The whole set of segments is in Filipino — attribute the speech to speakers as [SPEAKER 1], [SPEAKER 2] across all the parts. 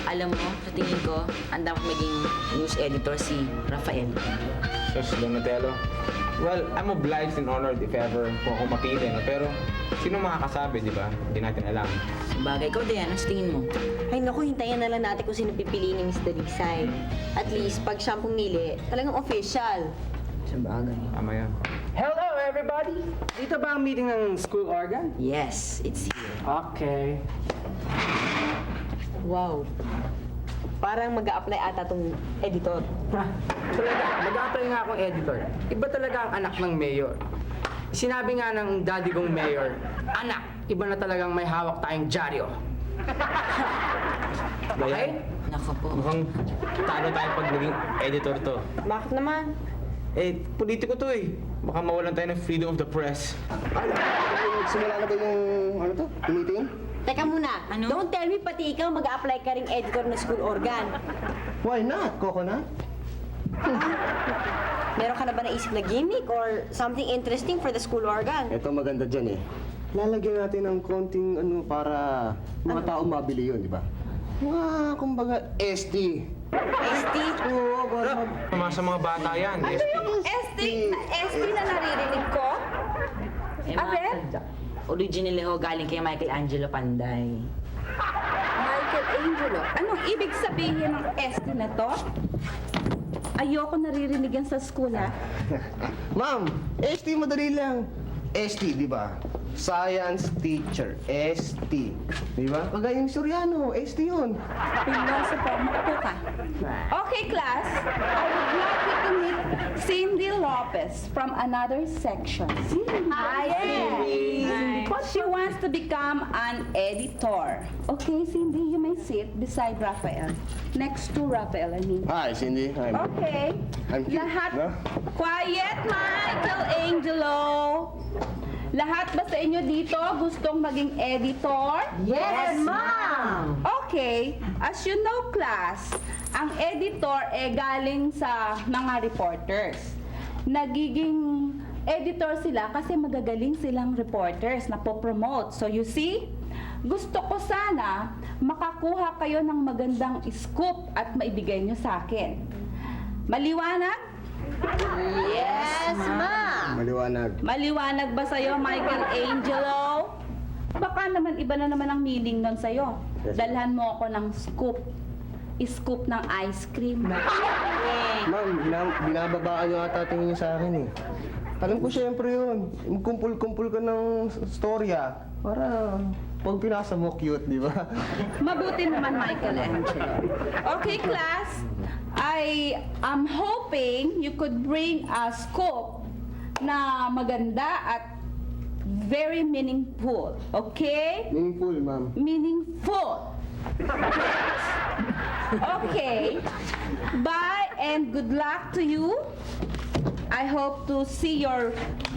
[SPEAKER 1] Alam mo, sa tingin ko, ang dapat maging news editor si Rafael.
[SPEAKER 2] Sus, Donatello. Well, I'm obliged and honored if ever kung ako mapili, no? Pero sino makakasabi, di ba? Hindi natin alam.
[SPEAKER 1] Sabagay, ikaw din, ano sa tingin mo?
[SPEAKER 3] Ay naku, hintayin na lang natin kung sino pipiliin ni Mr. Lisay. At least, pag siyang pumili, talagang official.
[SPEAKER 1] Sabagay.
[SPEAKER 2] Tama yan.
[SPEAKER 4] Hello, everybody! Dito ba ang meeting ng school organ?
[SPEAKER 1] Yes, it's here.
[SPEAKER 4] Okay.
[SPEAKER 3] Wow. Parang mag-a-apply ata tong editor.
[SPEAKER 4] Ha, talaga, mag-a-apply nga akong editor. Iba talaga ang anak ng mayor. Sinabi nga ng daddy kong mayor, anak, iba na talagang may hawak tayong dyaryo. Okay?
[SPEAKER 1] Nako po.
[SPEAKER 2] Mukhang talo tayo pag naging editor to.
[SPEAKER 3] Bakit naman?
[SPEAKER 2] Eh, politiko to eh. Baka mawalan tayo ng freedom of the press.
[SPEAKER 5] Simula na ba yung, ano to, meeting?
[SPEAKER 3] Teka muna,
[SPEAKER 1] Ano?
[SPEAKER 3] don't tell me pati ikaw mag-a-apply ka ring editor ng school organ.
[SPEAKER 5] Why not, Coconut?
[SPEAKER 3] Meron ka na ba naisip na gimmick or something interesting for the school organ?
[SPEAKER 5] Ito maganda dyan eh. Lalagyan natin ng konting ano para mga tao mabili yun, di ba? Mga, kumbaga, SD.
[SPEAKER 3] ST?
[SPEAKER 5] Oo,
[SPEAKER 2] Tama sa mga bata yan. Yes.
[SPEAKER 6] SD na naririnig ko?
[SPEAKER 1] Eh,
[SPEAKER 6] Abe?
[SPEAKER 1] Originally ho, galing kay Michelangelo Panday.
[SPEAKER 6] Michelangelo. Anong ibig sabihin ng SD na to? Ayoko naririnig yan sa school, ha?
[SPEAKER 5] Ma'am, SD madali lang. ST, di ba? Science teacher. ST. Di ba? Kagaya yung Soriano, ST yun.
[SPEAKER 6] Philosopher, maupo ka. Okay, class. I would like you to meet Cindy Lopez from another section. Hi, Cindy. She wants to become an editor. Okay, Cindy, you may sit beside Rafael. Next to Rafael, I mean.
[SPEAKER 5] Hi, Cindy. Hi.
[SPEAKER 6] Okay.
[SPEAKER 5] I'm cute,
[SPEAKER 6] Lahat.
[SPEAKER 5] no?
[SPEAKER 6] Quiet, Michelangelo. Lahat ba sa inyo dito gustong maging editor?
[SPEAKER 3] Yes, ma'am!
[SPEAKER 6] Okay, as you know, class, ang editor galing sa mga reporters. Nagiging editor sila kasi magagaling silang reporters na po-promote. So you see, gusto ko sana makakuha kayo ng magandang scoop at maibigay nyo sa akin. Maliwanag?
[SPEAKER 3] Yes, ma'am!
[SPEAKER 5] Maliwanag.
[SPEAKER 6] Maliwanag ba sa'yo, Michelangelo? Baka naman iba na naman ang meaning nun sa'yo. Dalhan mo ako ng scoop. Scoop ng ice cream.
[SPEAKER 5] Ma'am, binababaan yung ata tingin niyo sa akin eh. Alam ko siyempre yun. Magkumpul-kumpul ka ng storya para pag pinasa mo cute, di ba?
[SPEAKER 6] Mabuti naman, Michelangelo. Okay, class. I am hoping you could bring a scoop na maganda at very meaningful. Okay?
[SPEAKER 5] Meaningful, ma'am.
[SPEAKER 6] Meaningful. Okay. Bye and good luck to you. I hope to see your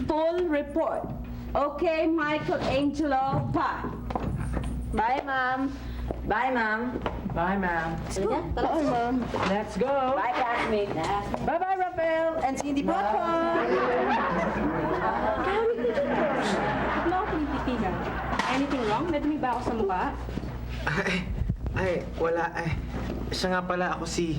[SPEAKER 6] full report. Okay, Michelangelo. Bye.
[SPEAKER 3] Bye, ma'am!
[SPEAKER 1] Bye, ma'am.
[SPEAKER 4] Bye, ma'am.
[SPEAKER 3] Talaga?
[SPEAKER 5] Hi, ma'am.
[SPEAKER 4] Let's go!
[SPEAKER 1] Bye, classmate.
[SPEAKER 4] Bye-bye, Rafael! And Cindy Papa!
[SPEAKER 6] Wala ako pinititigan. Anything wrong? Nadumi ba ako sa mukha?
[SPEAKER 2] Wala. Siya nga pala ako si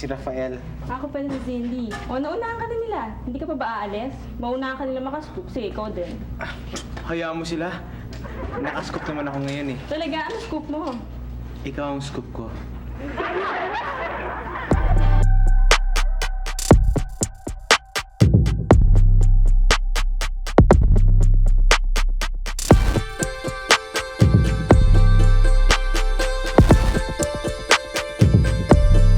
[SPEAKER 2] Rafael.
[SPEAKER 7] Ako pala si Cindy. O, naunahan ka na nila. Hindi ka pa ba aalis? Maunahan ka nila makascoop. Sige, ikaw din.
[SPEAKER 2] Hayaan mo sila. Nakascoop naman ako ngayon eh.
[SPEAKER 7] Talaga, ano scoop mo?
[SPEAKER 2] Ikaw ang scoop ko.